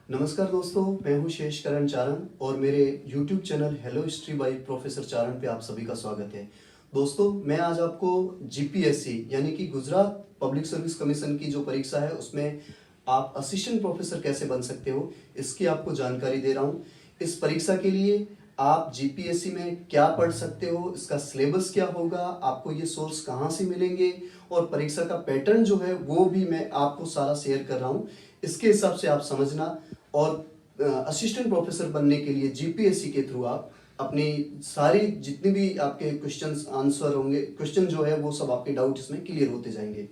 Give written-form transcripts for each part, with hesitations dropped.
नमस्कार दोस्तों, मैं हूं शेष करण चारण और मेरे YouTube channel hello history by professor Charan पे आप सभी का स्वागत है। दोस्तों, मैं आज आपको GPSC यानी कि गुजरात पब्लिक सर्विस कमीशन की जो परीक्षा है उसमें आप असिस्टेंट प्रोफेसर कैसे बन सकते हो इसकी आपको जानकारी दे रहा हूं। इस परीक्षा के लिए आप GPSC में क्या पढ़ सकते हो, इसका सिलेबस क्या होगा, आपको ये सोर्स कहाँ से मिलेंगे और परीक्षा का पैटर्न जो है वो भी मैं आपको सारा शेयर कर रहा हूँ। इसके हिसाब से आप समझना और असिस्टेंट प्रोफेसर बनने के लिए GPSC के थ्रू आप अपनी सारी जितनी भी आपके क्वेश्चंस आंसर होंगे, क्वेश्चन जो है वो सब आपके डाउट इसमें क्लियर होते जाएंगे।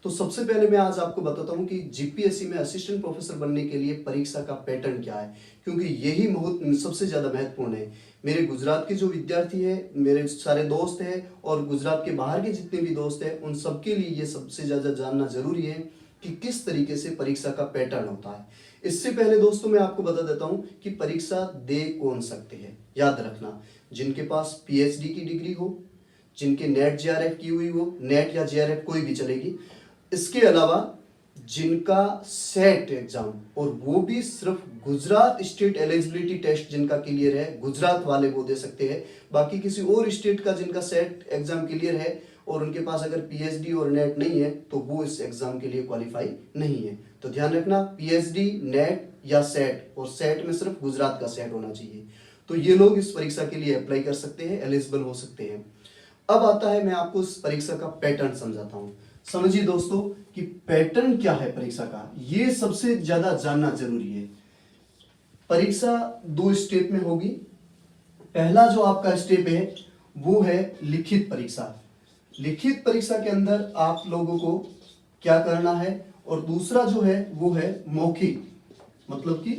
तो सबसे पहले मैं आज आपको बताता हूँ कि GPSC में असिस्टेंट प्रोफेसर बनने के लिए परीक्षा का पैटर्न क्या है, क्योंकि यही सबसे ज़्यादा महत्वपूर्ण है। मेरे गुजरात के जो विद्यार्थी हैं, मेरे सारे दोस्त हैं और गुजरात के बाहर के जितने भी दोस्त हैं, उन सबके लिए ये सबसे ज़्यादा जानना जरूरी है कि किस तरीके से परीक्षा का पैटर्न होता है। इससे पहले दोस्तों मैं आपको बता देता हूं कि परीक्षा दे कौन सकते हैं। याद रखना, जिनके पास PhD की डिग्री हो, जिनके नेट JRF की हुई हो, नेट या JRF कोई भी चलेगी। इसके अलावा जिनका सेट एग्जाम, और वो भी सिर्फ गुजरात स्टेट एलिजिबिलिटी टेस्ट जिनका क्लियर है, गुजरात वाले वो दे सकते हैं। बाकी किसी और स्टेट का जिनका सेट एग्जाम क्लियर है और उनके पास अगर PhD और नेट नहीं है तो वो इस एग्जाम के लिए क्वालिफाई नहीं है। तो ध्यान रखना, PhD, नेट या सेट, और सेट में सिर्फ गुजरात का सेट होना चाहिए, तो ये लोग इस परीक्षा के लिए अप्लाई कर सकते हैं, एलिजिबल हो सकते हैं। अब आता है, मैं आपको इस परीक्षा का पैटर्न समझाता हूं। समझिए दोस्तों कि पैटर्न क्या है परीक्षा का, ये सबसे ज्यादा जानना जरूरी है। परीक्षा 2 स्टेप में होगी। पहला जो आपका स्टेप है वो है लिखित परीक्षा। लिखित परीक्षा के अंदर आप लोगों को क्या करना है, और दूसरा जो है वो है मौखिक, मतलब कि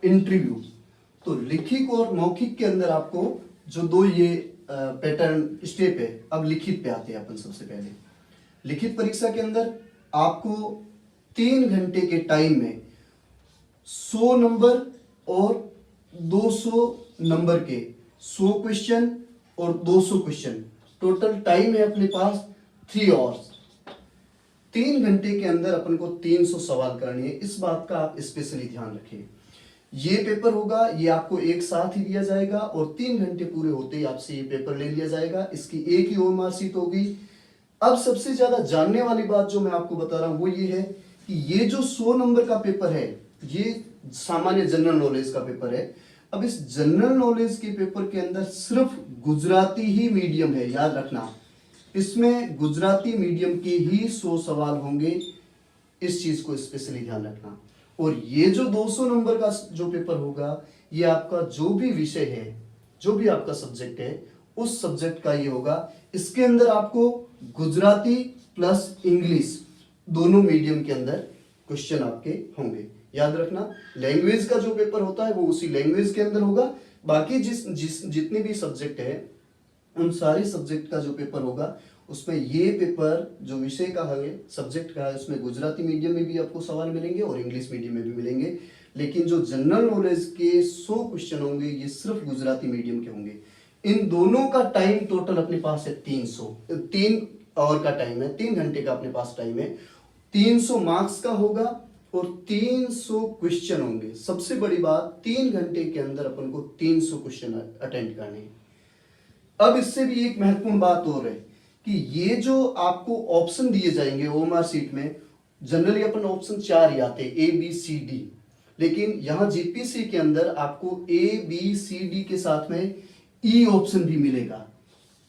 इंटरव्यू। तो लिखित और मौखिक के अंदर आपको जो दो ये पैटर्न स्टेप है। अब लिखित पे आते हैं अपन। सबसे पहले लिखित परीक्षा के अंदर आपको 3 घंटे के टाइम में 100 नंबर और 200 नंबर के 100 क्वेश्चन और 200 क्वेश्चन, टोटल टाइम है अपने पास 3 आवर्स। 3 घंटे के अंदर अपन को 300 सवाल करने हैं। इस बात का आप स्पेशली ध्यान रखें। ये पेपर होगा, ये आपको एक साथ ही दिया जाएगा और 3 घंटे पूरे होते ही आपसे ये पेपर ले लिया जाएगा। इसकी एक ही OMR शीट होगी। अब सबसे ज्यादा जानने वाली बात जो मैं आपको बता रहा हूं वो ये है कि ये जो 100 नंबर का पेपर है, ये सामान्य जनरल नॉलेज का पेपर है। अब इस जनरल नॉलेज के पेपर के अंदर सिर्फ गुजराती ही मीडियम है, याद रखना। इसमें गुजराती मीडियम के ही 100 सवाल होंगे, इस चीज को स्पेशली ध्यान रखना। और ये जो 200 नंबर का जो पेपर होगा, ये आपका जो भी विषय है, जो भी आपका सब्जेक्ट है, उस सब्जेक्ट का ये होगा। इसके अंदर आपको गुजराती प्लस इंग्लिश दोनों मीडियम के अंदर क्वेश्चन आपके होंगे। याद रखना, लैंग्वेज का जो पेपर होता है वो उसी लैंग्वेज के अंदर होगा। बाकी जितने भी सब्जेक्ट है, उन सारे सब्जेक्ट का जो पेपर होगा उसमें ये पेपर जो विषय का है, सब्जेक्ट का है, उसमें गुजराती मीडियम में भी आपको सवाल मिलेंगे और इंग्लिश मीडियम में भी मिलेंगे। लेकिन जो जनरल नॉलेज के 100 क्वेश्चन होंगे ये सिर्फ गुजराती मीडियम के होंगे। इन दोनों का टाइम टोटल अपने पास है 3 आवर का टाइम है, 3 घंटे का अपने पास टाइम है। 300 मार्क्स का होगा और 300 क्वेश्चन होंगे। सबसे बड़ी बात, 3 घंटे के अंदर अपन को 300 क्वेश्चन अटेंड करने हैं। अब इससे भी एक महत्वपूर्ण बात और है कि ये जो आपको ऑप्शन दिए जाएंगे OMR शीट में, जनरली अपन ऑप्शन 4 ही आते हैं, ABCD, लेकिन यहां GPSC के अंदर आपको ABCD के साथ में E ऑप्शन भी मिलेगा।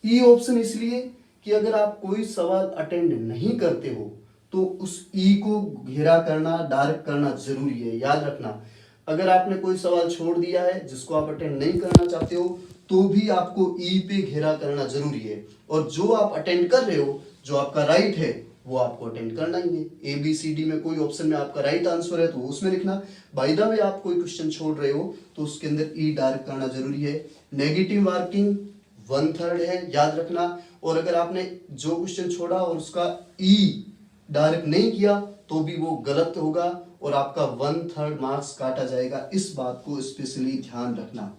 E ऑप्शन इसलिए कि अगर आप कोई सवाल अटेंड नहीं करते हो तो उस E को घेरा करना, डार्क करना जरूरी है। याद रखना, अगर आपने कोई सवाल छोड़ दिया है जिसको आप अटेंड नहीं करना चाहते हो तो भी आपको E पे घेरा करना जरूरी है, और जो आप अटेंड कर रहे हो, जो आपका राइट है, वो आपको अटेंड करना ही है। ABCD में कोई ऑप्शन में आपका राइट आंसर है तो उसमें लिखना। बाय द वे आप कोई क्वेश्चन छोड़ रहे हो तो उसके अंदर E डार्क करना जरूरी है। नेगेटिव मार्किंग 1/3 है, याद रखना। और अगर आपने जो क्वेश्चन छोड़ा और उसका E डार्क नहीं किया तो भी वो गलत होगा और आपका 1/3 मार्क्स काटा जाएगा। इस बात को स्पेशली ध्यान रखना।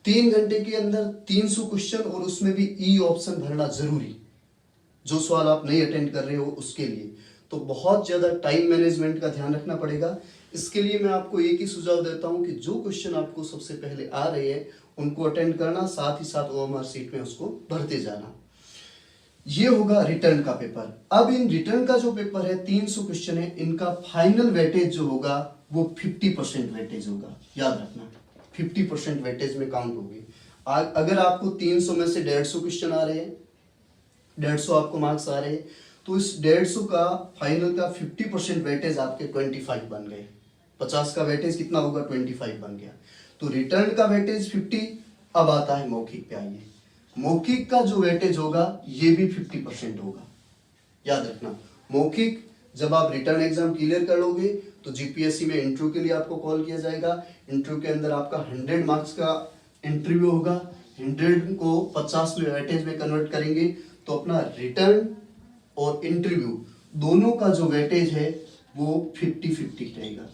3 घंटे के अंदर 300 क्वेश्चन और उसमें भी E ऑप्शन भरना जरूरी, जो सवाल आप नहीं अटेंड कर रहे हो उसके लिए। तो बहुत ज्यादा टाइम मैनेजमेंट का ध्यान रखना पड़ेगा। इसके लिए मैं आपको एक ही सुझाव देता हूं कि जो क्वेश्चन आपको सबसे पहले आ रहे हैं उनको अटेंड करना, साथ ही साथ ओएमआर सीट में उसको भरते जाना। ये होगा रिटर्न का पेपर। अब इन रिटर्न का जो पेपर है 300 क्वेश्चन है, इनका फाइनल वेटेज जो होगा वो 50% वेटेज होगा। याद रखना 50% वेटेज में काउंट होगी। अगर आपको 300 में से 150 क्वेश्चन आ रहे हैं, 150 आपको मार्क्स आ रहे हैं, तो इस 150 का फाइनल का 50% वेटेज आपके 25 बन गए। 50 का वेटेज कितना होगा? 25 बन गया। तो रिटर्न का वेटेज 50। अब आता है मौखिक पे। आइए, मौखिक का जो वेटेज होगा ये भी 50% होगा। याद रखना, मौखिक जब आप रिटर्न एग्जाम क्लियर कर लोगे तो जीपीएससी में इंटरव्यू के लिए आपको कॉल किया जाएगा। इंटरव्यू के अंदर आपका 100 मार्क्स का इंटरव्यू होगा। 100 को 50 में वेटेज में कन्वर्ट करेंगे तो अपना रिटर्न और इंटरव्यू दोनों का जो वेटेज है वो 50-50 रहेगा।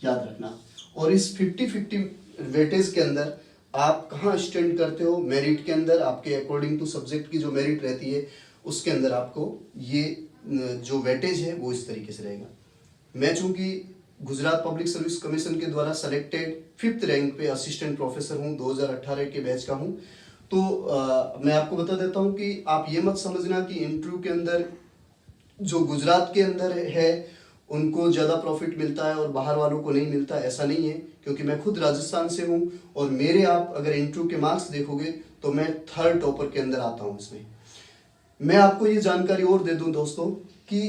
याद रखना। और इस 50-50 वेटेज के अंदर आप कहाँ स्टैंड करते हो मेरिट के अंदर, आपके अकॉर्डिंग टू सब्जेक्ट की जो मेरिट रहती है उसके अंदर आपको ये जो वेटेज है वो इस तरीके से रहेगा। मैं चूंकि गुजरात पब्लिक सर्विस कमीशन के द्वारा सेलेक्टेड 5th रैंक पे असिस्टेंट प्रोफेसर हूँ, 2018 के बैच का हूँ, तो मैं आपको बता देता हूँ कि आप ये मत समझना कि इंटरव्यू के अंदर जो गुजरात के अंदर है उनको ज़्यादा प्रॉफिट मिलता है और बाहर वालों को नहीं मिलता। ऐसा नहीं है, क्योंकि मैं खुद राजस्थान से हूँ और मेरे आप अगर इंटरव्यू के मार्क्स देखोगे तो मैं 3rd टॉपर के अंदर आता हूँ इसमें। मैं आपको ये जानकारी और दे दूं दोस्तों कि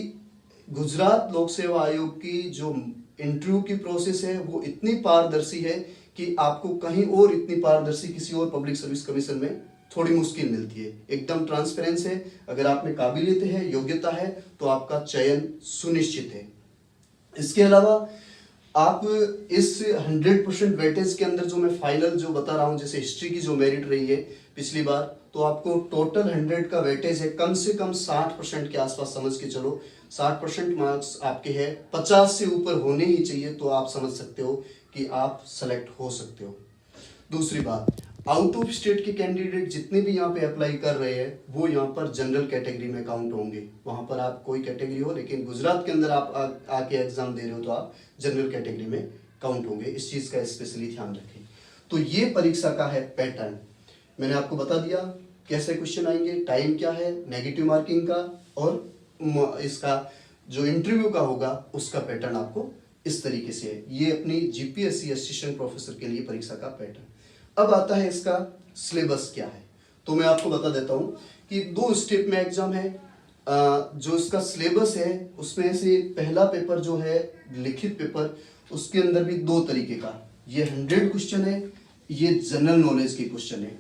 गुजरात लोक सेवा आयोग की जो इंटरव्यू की प्रोसेस है वो इतनी पारदर्शी है कि आपको कहीं और इतनी पारदर्शी किसी और पब्लिक सर्विस कमीशन में थोड़ी मुश्किल मिलती है। एकदम ट्रांसपेरेंस है। अगर आप में काबिलियत है, योग्यता है तो आपका चयन सुनिश्चित है। इसके अलावा आप इस 100% वेटेज के अंदर जो मैं फाइनल जो बता रहा हूं, जैसे हिस्ट्री की जो मेरिट रही है पिछली बार, तो आपको टोटल 100 का वेटेज है कम से कम 60% के आसपास समझ के चलो। 60% मार्क्स आपके हैं, 50 से ऊपर होने ही चाहिए, तो आप समझ सकते हो कि आप सेलेक्ट हो सकते हो। दूसरी बात, आउट ऑफ स्टेट के कैंडिडेट जितने भी यहाँ पे अप्लाई कर रहे हैं वो यहाँ पर जनरल कैटेगरी में काउंट होंगे। वहां पर आप कोई कैटेगरी हो, लेकिन गुजरात के अंदर आप आके एग्जाम दे रहे हो तो आप जनरल कैटेगरी में काउंट होंगे। इस चीज का स्पेशली ध्यान रखें। तो ये परीक्षा का है पैटर्न। मैंने आपको बता दिया कैसे क्वेश्चन आएंगे, टाइम क्या है, नेगेटिव मार्किंग का, और इसका जो इंटरव्यू का होगा उसका पैटर्न आपको इस तरीके से है। ये अपनी जीपीएससी असिस्टेंट प्रोफेसर के लिए परीक्षा का पैटर्न। अब आता है इसका सिलेबस क्या है, तो मैं आपको बता देता हूं कि 2 स्टेप में एग्जाम है। जो इसका सिलेबस है उसमें से पहला पेपर जो है लिखित पेपर, उसके अंदर भी 2 तरीके का, ये 100 क्वेश्चन है, ये जनरल नॉलेज के क्वेश्चन है।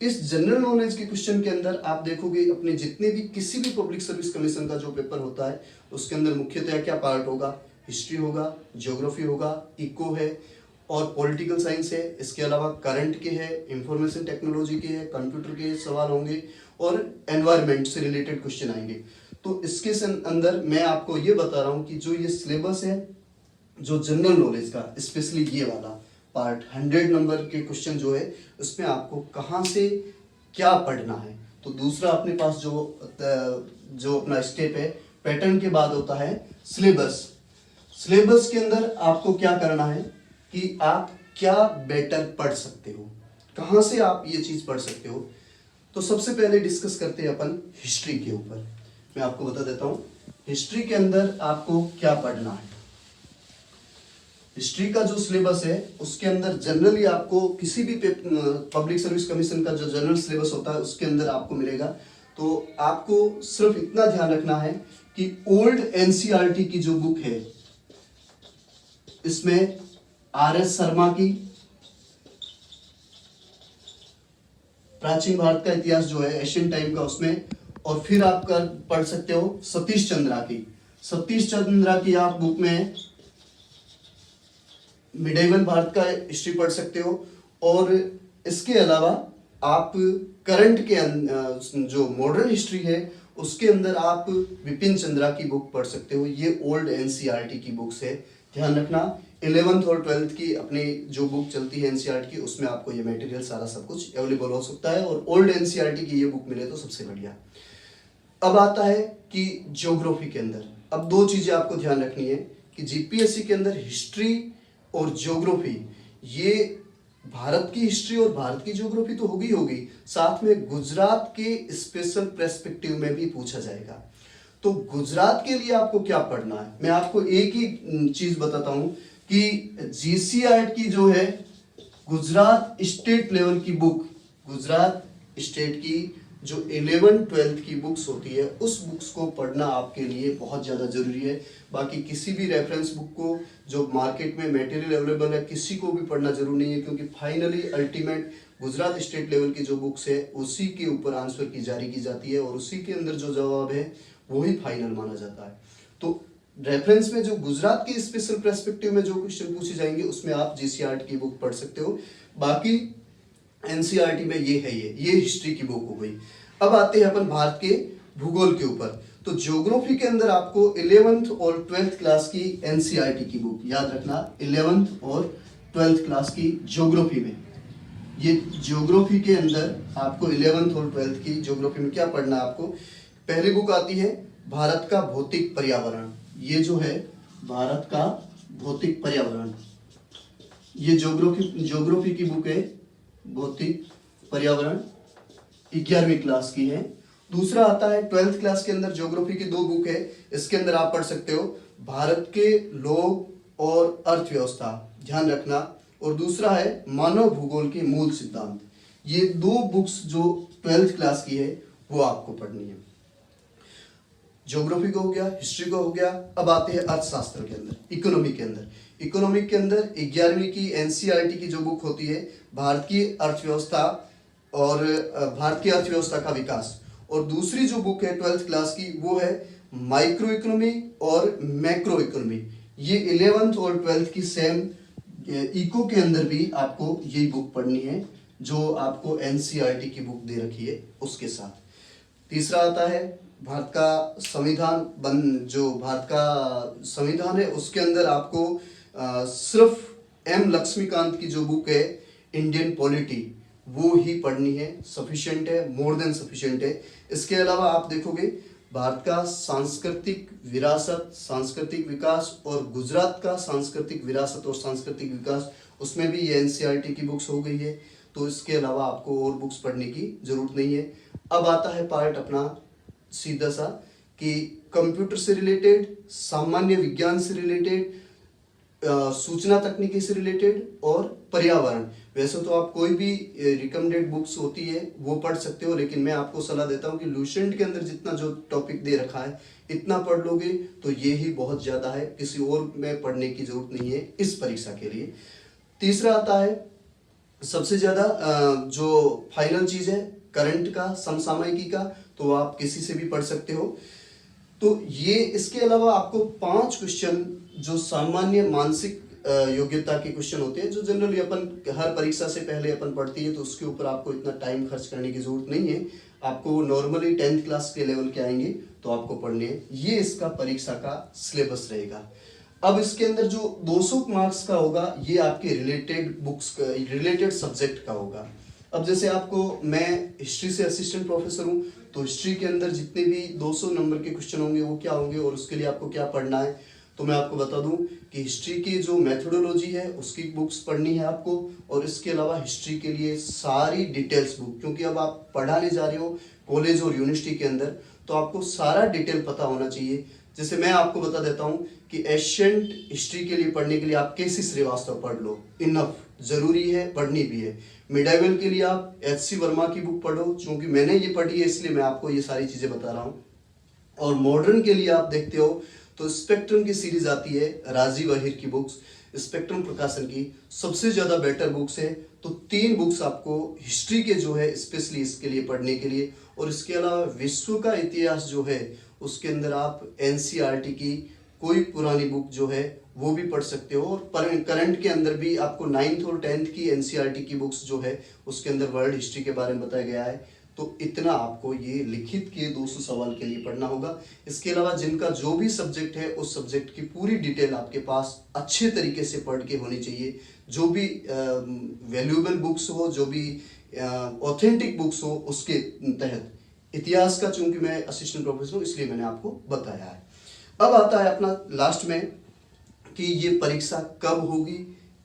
इस जनरल नॉलेज के क्वेश्चन के अंदर आप देखोगे अपने जितने भी किसी भी पब्लिक सर्विस कमीशन का जो पेपर होता है उसके अंदर मुख्यतः क्या पार्ट होगा, हिस्ट्री होगा, ज्योग्राफी होगा, इको है और पॉलिटिकल साइंस है। इसके अलावा करंट के है, इंफॉर्मेशन टेक्नोलॉजी के है, कंप्यूटर के सवाल होंगे और एनवायरनमेंट से रिलेटेड क्वेश्चन आएंगे। तो इसके अंदर मैं आपको ये बता रहा हूँ कि जो ये सिलेबस है जो जनरल नॉलेज का, स्पेशली ये वाला पार्ट 100 नंबर के क्वेश्चन जो है उसमें आपको कहाँ से क्या पढ़ना है। तो दूसरा अपने पास जो अपना स्टेप है पैटर्न के बाद होता है सिलेबस। सिलेबस के अंदर आपको क्या करना है कि आप क्या बेटर पढ़ सकते हो, कहाँ से आप ये चीज पढ़ सकते हो। तो सबसे पहले डिस्कस करते हैं अपन हिस्ट्री के ऊपर। मैं आपको बता देता हूँ हिस्ट्री के अंदर आपको क्या पढ़ना है। हिस्ट्री का जो सिलेबस है उसके अंदर जनरली आपको किसी भी पब्लिक सर्विस कमीशन का जो जनरल सिलेबस होता है उसके अंदर आपको मिलेगा। तो आपको सिर्फ इतना ध्यान रखना है कि ओल्ड एनसीईआरटी की जो बुक है इसमें आर.एस. शर्मा की प्राचीन भारत का इतिहास जो है एशियन टाइम का उसमें, और फिर आप पढ़ सकते हो सतीश चंद्रा की आप बुक में मिडिवल भारत का हिस्ट्री पढ़ सकते हो। और इसके अलावा आप करंट के जो मॉडर्न हिस्ट्री है उसके अंदर आप विपिन चंद्रा की बुक पढ़ सकते हो। ये ओल्ड एनसीईआरटी की बुक्स है, ध्यान रखना। 11th और 12th की अपनी जो बुक चलती है एनसीईआरटी की उसमें आपको ये मटेरियल सारा सब कुछ अवेलेबल हो सकता है, और ओल्ड एनसीईआरटी की ये बुक मिले तो सबसे बढ़िया। अब आता है कि ज्योग्राफी के अंदर अब 2 चीजें आपको ध्यान रखनी है कि जीपीएससी के अंदर हिस्ट्री और ज्योग्राफी, ये भारत की हिस्ट्री और भारत की ज्योग्राफी तो होगी, साथ में गुजरात के स्पेशल पर्सपेक्टिव में भी पूछा जाएगा। तो गुजरात के लिए आपको क्या पढ़ना है, मैं आपको एक ही चीज बताता हूं कि जीसीआरटी की जो है गुजरात स्टेट लेवल की बुक, गुजरात स्टेट की जो 11th-12th की बुक्स होती है, उस बुक्स को पढ़ना आपके लिए बहुत ज़्यादा ज़रूरी है। बाकी किसी भी रेफरेंस बुक को जो मार्केट में मटेरियल अवेलेबल है, किसी को भी पढ़ना जरूरी नहीं है, क्योंकि finally ultimate Gujarat state level की जो बुक्स है उसी के ऊपर आंसर की जारी की जाती है और उसी के अंदर जो जवाब है वही फाइनल माना जाता है। तो रेफरेंस में जो गुजरात के स्पेशल पर्सपेक्टिव में जो क्वेश्चन पूछे जाएंगे उसमें आप जीसीआरटी की बुक पढ़ सकते हो। बाकी एनसीईआरटी में ये है, ये हिस्ट्री की बुक हो गई। अब आते हैं अपन भारत के भूगोल के ऊपर। तो ज्योग्राफी के अंदर आपको 11th और 12th क्लास की एनसीईआरटी की बुक याद रखना, 11th और 12th क्लास की ज्योग्राफी में, ये ज्योग्राफी के अंदर आपको 11th और 12th की ज्योग्राफी में क्या पढ़ना है आपको। पहली बुक आती है भारत का भौतिक पर्यावरण, ये जो है भारत का भौतिक पर्यावरण, ये ज्योग्राफी की बुक है, भौतिक पर्यावरण 11वीं क्लास की है। दूसरा आता है 12th क्लास के अंदर ज्योग्राफी की 2 बुक है, इसके अंदर आप पढ़ सकते हो भारत के लोग और अर्थव्यवस्था, ध्यान रखना, और दूसरा है मानव भूगोल के मूल सिद्धांत। ये 2 बुक्स जो 12th क्लास की है वो आपको पढ़नी है। ज्योग्राफी को हो गया, हिस्ट्री को हो गया। अब आते हैं अर्थशास्त्र के अंदर, इकोनॉमी के अंदर। इकोनॉमी के अंदर 11वीं की एनसीईआरटी की जो बुक होती है भारत की अर्थव्यवस्था और भारत की अर्थव्यवस्था का विकास, और दूसरी जो बुक है 12th क्लास की वो है माइक्रो इकोनॉमी और मैक्रो इकोनॉमी। ये 11th और 12th की सेम इको के अंदर भी आपको यही बुक पढ़नी है जो आपको एनसीईआरटी की बुक दे रखी है उसके साथ। तीसरा आता है भारत का संविधान, जो भारत का संविधान है उसके अंदर आपको सिर्फ एम लक्ष्मीकांत की जो बुक है इंडियन पॉलिटी वो ही पढ़नी है, सफिशिएंट है, मोर देन सफिशिएंट है। इसके अलावा आप देखोगे भारत का सांस्कृतिक विरासत, सांस्कृतिक विकास और गुजरात का सांस्कृतिक विरासत और सांस्कृतिक विकास, उसमें भी ये एनसीईआरटी की बुक्स हो गई है। तो इसके अलावा आपको और बुक्स पढ़ने की जरूरत नहीं है। अब आता है पार्ट अपना सीधा सा कि कंप्यूटर से रिलेटेड, सामान्य विज्ञान से रिलेटेड, सूचना तकनीकी से रिलेटेड और पर्यावरण। वैसे तो आप कोई भी रिकमेंडेड बुक्स होती है वो पढ़ सकते हो, लेकिन मैं आपको सलाह देता हूँ कि लुसेंट के अंदर जितना जो टॉपिक दे रखा है इतना पढ़ लोगे तो ये ही बहुत ज़्यादा है, किसी और में पढ़ने की जरूरत नहीं है इस परीक्षा के लिए। तीसरा आता है सबसे ज़्यादा जो फाइनल चीज़ है करंट का, समसामयिकी का, तो आप किसी से भी पढ़ सकते हो। तो ये इसके अलावा आपको 5 क्वेश्चन जो सामान्य मानसिक योग्यता के क्वेश्चन होते हैं जो जनरली अपन हर परीक्षा से पहले अपन पढ़ती है, तो उसके ऊपर आपको इतना टाइम खर्च करने की जरूरत नहीं है। आपको नॉर्मली 10th क्लास के लेवल के आएंगे तो आपको पढ़ने हैं। ये इसका परीक्षा का सिलेबस रहेगा। अब इसके अंदर जो 200 मार्क्स का होगा ये आपके रिलेटेड बुक्स का, रिलेटेड सब्जेक्ट का होगा। अब जैसे आपको, मैं हिस्ट्री से असिस्टेंट प्रोफेसर हूँ, तो हिस्ट्री के अंदर जितने भी 200 नंबर के क्वेश्चन होंगे वो क्या होंगे और उसके लिए आपको क्या पढ़ना है, तो मैं आपको बता दूं कि हिस्ट्री की जो मेथोडोलॉजी है उसकी बुक्स पढ़नी है आपको, और इसके अलावा हिस्ट्री के लिए सारी डिटेल्स बुक, क्योंकि अब आप पढ़ाने जा रहे हो कॉलेज और यूनिवर्सिटी के अंदर, तो आपको सारा डिटेल पता होना चाहिए। जैसे मैं आपको बता देता हूँ कि एशियंट हिस्ट्री के लिए पढ़ने के लिए आप के.सी. श्रीवास्तव पढ़ लो, इनफ, जरूरी है, पढ़नी भी है। मिडाइवल के लिए आप H.C. वर्मा की बुक पढ़ो, क्योंकि मैंने ये पढ़ी है इसलिए मैं आपको ये सारी चीजें बता रहा हूँ। और मॉडर्न के लिए आप देखते हो तो स्पेक्ट्रम की सीरीज आती है, राजीव अहिर की बुक्स, स्पेक्ट्रम प्रकाशन की सबसे ज्यादा बेटर बुक्स है। तो 3 बुक्स आपको हिस्ट्री के जो है स्पेशली इसके लिए पढ़ने के लिए, और इसके अलावा विश्व का इतिहास जो है उसके अंदर आप एनसीईआरटी की कोई पुरानी बुक जो है वो भी पढ़ सकते हो। और करंट के अंदर भी आपको 9th और 10th की एनसीईआरटी की बुक्स जो है उसके अंदर वर्ल्ड हिस्ट्री के बारे में बताया गया है। तो इतना आपको ये लिखित के 200 सवाल के लिए पढ़ना होगा। इसके अलावा जिनका जो भी सब्जेक्ट है उस सब्जेक्ट की पूरी डिटेल आपके पास अच्छे तरीके से पढ़ के होनी चाहिए। जो भी वैल्यूएबल बुक्स हो, जो भी ऑथेंटिक बुक्स हो उसके तहत। इतिहास का चूंकि मैं असिस्टेंट प्रोफेसर हूँ इसलिए मैंने आपको बताया है। अब आता है अपना लास्ट में कि ये परीक्षा कब होगी,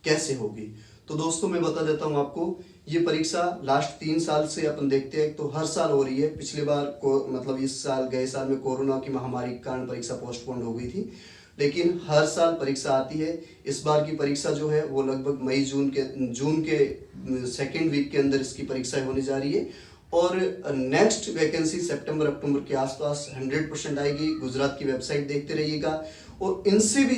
कैसे होगी। तो दोस्तों मैं बता देता हूँ आपको, ये परीक्षा लास्ट 3 साल से अपन देखते हैं तो हर साल हो रही है। पिछली बार को मतलब इस साल गए साल में कोरोना की महामारी के कारण परीक्षा पोस्टपोन हो गई थी, लेकिन हर साल परीक्षा आती है। इस बार की परीक्षा जो है वो लगभग मई जून के सेकेंड वीक के अंदर इसकी परीक्षा होने जा रही है। और नेक्स्ट वैकेंसी सितंबर अक्टूबर के आसपास 100% आएगी। गुजरात की वेबसाइट देखते रहिएगा और इनसे भी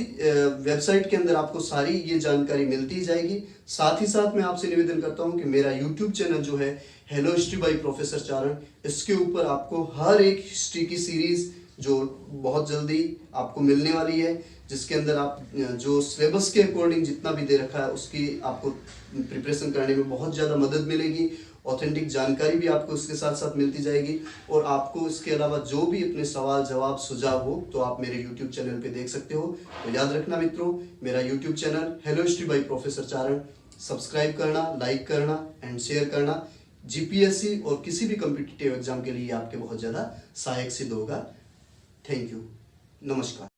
वेबसाइट के अंदर आपको सारी ये जानकारी मिलती जाएगी। साथ ही साथ मैं आपसे निवेदन करता हूँ कि मेरा यूट्यूब चैनल जो है हेलो हिस्ट्री बाय प्रोफेसर चारण, इसके ऊपर आपको हर एक हिस्ट्री की सीरीज जो बहुत जल्दी आपको मिलने वाली है, जिसके अंदर आप जो सिलेबस के अकॉर्डिंग जितना भी दे रखा है उसकी आपको प्रिपरेशन करने में बहुत ज़्यादा मदद मिलेगी। ऑथेंटिक जानकारी भी आपको इसके साथ साथ मिलती जाएगी। और आपको इसके अलावा जो भी अपने सवाल जवाब सुझाव हो तो आप मेरे YouTube चैनल पे देख सकते हो। तो याद रखना मित्रों, मेरा YouTube channel hello history by professor Charan subscribe करना, लाइक करना एंड शेयर करना। जीपीएससी और किसी भी कॉम्पिटिटिव एग्जाम के लिए आपके बहुत ज़्यादा सहायक सिद्ध होगा। थैंक यू, नमस्कार।